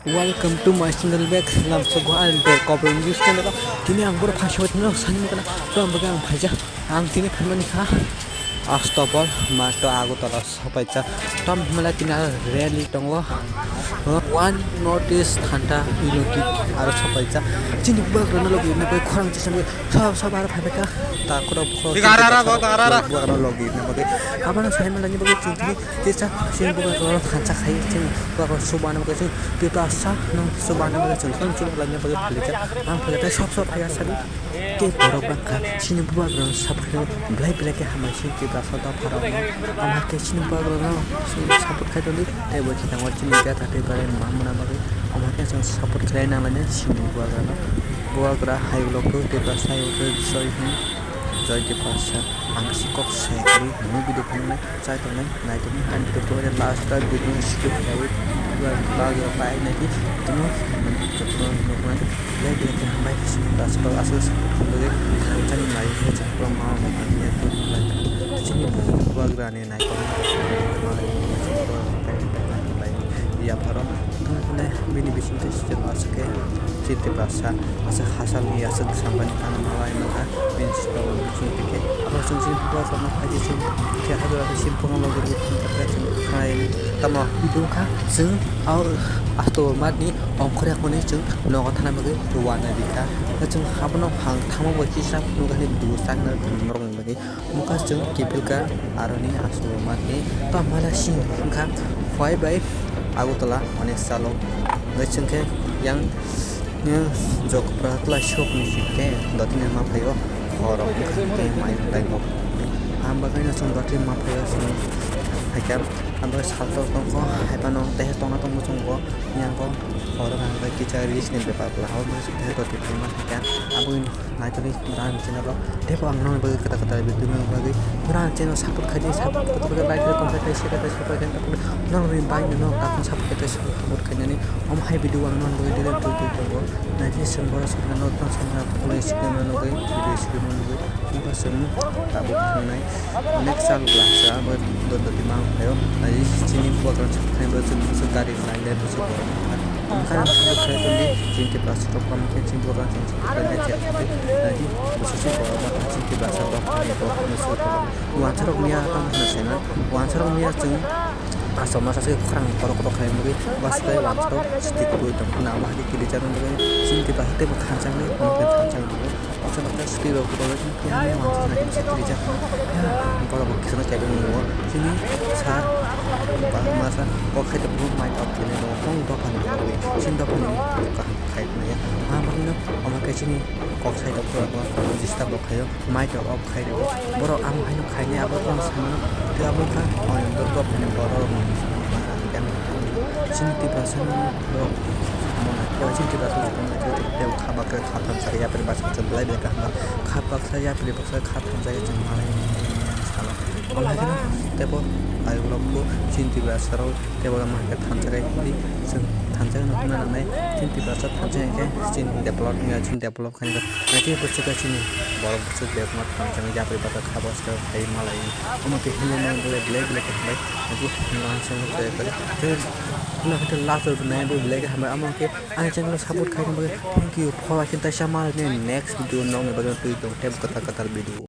Welcome to my channel back. Nam sogo and cover news channel. Kini ang boro phasya batno sani kana. To ang baga ang phaja. Ang tini phamani kha. Astopol mato ago tara sapaita. Tom mala tina rally tongo. One notice thanta iloti aro sapaita. Chini bag rana logi na bai khorang chesang sab aro phabeka. Ta khoro khoro. Bag rana logi na bai. Abana sai mala ni bai chini chesa sin bag rana khancha khai chini bag subana bai chini pita sa no subana bai chini kan chini lanya bai phalika. Ang phalika sab phaya sabi ke borok bangka chini bag rana sab blai blai ke hamasi ke basa da phara. Amar ke chini bag rana support khai doni tai bai kita ngor chini ga thate bare mamuna bai amar ke support khai na lanya chini bag rana bag ra hai blok ke basa yo ke soi joy ke pasha ang sikok sekali nu video phone chai to nai to kan to to last time video skip away lagi apa ini di tunu cepet nukuan ya dia ke hambai sini tas to asus untuk kan nai ke cepet mau makanya tu sini buat grane nai to ya paro ne bini bisin tes jelas ke citi bahasa asa khasal ya sed sampai kan malai maka bin stol citi ke apa sungsi buat sama aja sih ke hadu ada simpang lo gitu terkait kai tamo itu kah sing au asto mat ni ong khore ko ni chung no ko thana bagi ruwana dika na chung habno hang thamo bagi sa nu gani du sang na norong bagi muka chung kipil ka aroni asto mat ni to mala sing kha khoi bai agutala onek salo ngachengke yang jok pratla shop ni sike datin ma phayo horok ke mai dai mo amba kaina song datin ma phayo song hakam amba salto ko haipano teh tona tong song ko yang ko horok anga kicha ris ni bepa la haw ma sike to ti ma hakam abu nai to ni ran channel depo ang non bagi kata-kata bitu bagi ran channel support khaji support to like comment share ka support kan non rin bai no ka support ka support kan ni om hai video ang non bagi dire to to na ji sem bora sa no to sa na play screen no gai video screen no gai ba sem ta bu nai next sal class ba do do timang ayo na ji chini po kan subscribe ba su gari nai le to su kan subscribe to ni chini plus to kom ke chini bora sa subscribe ke na ji su su bora ba chini plus to ni to ni su to wan charok mia tam na sena wan charok mia chung asal masa saya kurang korok kayak mungkin pas saya langsung sedikit itu nama di kiri jalan dengan sini kita hati berkancang nih mungkin kancang dulu waktu kita sedikit waktu itu yang langsung naik bisa kiri jalan ya kalau bagi sana kayak gini sini saat masa kok kita belum main up ini dong dokan dulu sini dokan bukan kayak gini ya makanya orang kayak sini kok saya dapat apa jista blok kayak main up kayak borok am hanya kayaknya apa orang sama dia apa kan oh yang berdoa ini borok kan sini tiba sana borok mau sini tiba sana dia kabak ke khatam saya berbahasa sebelah dia kabak saya berbahasa khatam saya cuma salah kalau lagi nih tepo ayo blokku sini tiba sana tepo lama ke khatam saya ini tanjang nak mana nih sini tiba sana tanjang ke sini developnya sini develop kan nanti bersuka sini borok bersuka develop tanjang ya berbahasa kabak saya kayak malai kamu kehilangan yang boleh black baik nanti langsung saya terus nah kita langsung benar black hamba amang ke ana channel support kayak thank you for watching tasya mal next video nong bagian itu tab kata-kata video